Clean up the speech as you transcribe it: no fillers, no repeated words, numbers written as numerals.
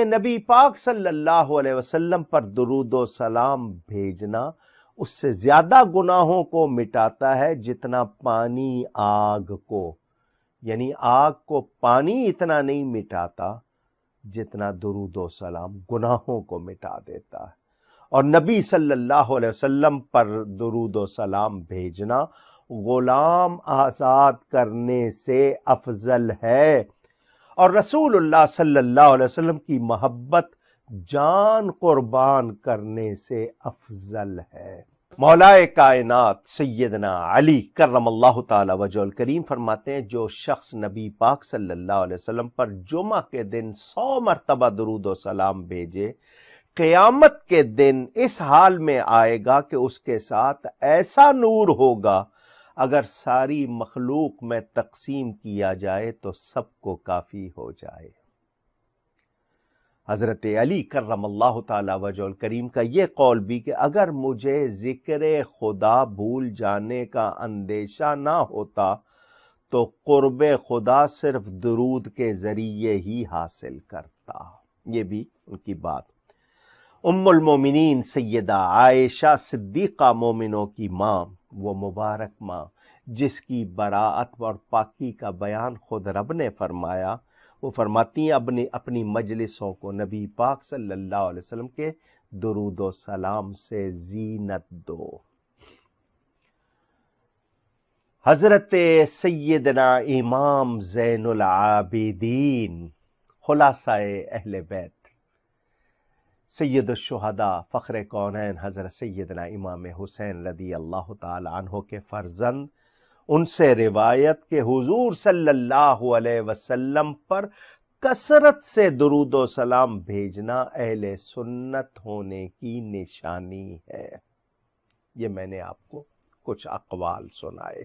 نبی پاک صلی اللہ علیہ وسلم پر درود و سلام بھیجنا اس سے زیادہ گناہوں کو مٹاتا ہے جتنا پانی آگ کو، یعنی آگ کو پانی اتنا نہیں مٹاتا جتنا درود و سلام گناہوں کو مٹا دیتا ہے۔ اور نبی صلی اللہ علیہ وسلم پر درود و سلام بھیجنا غلام آزاد کرنے سے افضل ہے، اور رسول اللہ صلی اللہ علیہ وسلم کی محبت جان قربان کرنے سے افضل ہے۔ مولا کائنات سیدنا علی کرم اللہ تعالی وجہ الکریم فرماتے ہیں جو شخص نبی پاک صلی اللہ علیہ وسلم پر جمعہ کے دن 100 مرتبہ درود و سلام بھیجے، قیامت کے دن اس حال میں آئے گا کہ اس کے ساتھ ایسا نور ہوگا اگر ساری مخلوق میں تقسیم کیا جائے تو سب کو کافی ہو جائے۔ حضرت علی کرم اللہ تعالی وجہ الکریم کا یہ قول بھی کہ اگر مجھے ذکر خدا بھول جانے کا اندیشہ نہ ہوتا تو قرب خدا صرف درود کے ذریعے ہی حاصل کرتا۔ یہ بھی ان کی بات۔ ام المومنین سیدہ عائشہ صدیقہ مومنوں کی ماں، وہ مبارک ماں جس کی براءت اور پاکی کا بیان خود رب نے فرمایا، وہ فرماتی ہیں اپنی مجلسوں کو نبی پاک صلی اللہ علیہ وسلم کے درود و سلام سے زینت دو۔ حضرت سیدنا امام زین العابدین خلاصہ اہل بیت سید الشہداء فخر کونین حضرت سیدنا امام حسین رضی اللہ تعالی عنہ کے فرزند، ان سے روایت کہ حضور صلی اللہ علیہ وسلم پر کثرت سے درود و سلام بھیجنا اہل سنت ہونے کی نشانی ہے۔ یہ میں نے آپ کو کچھ اقوال سنائے۔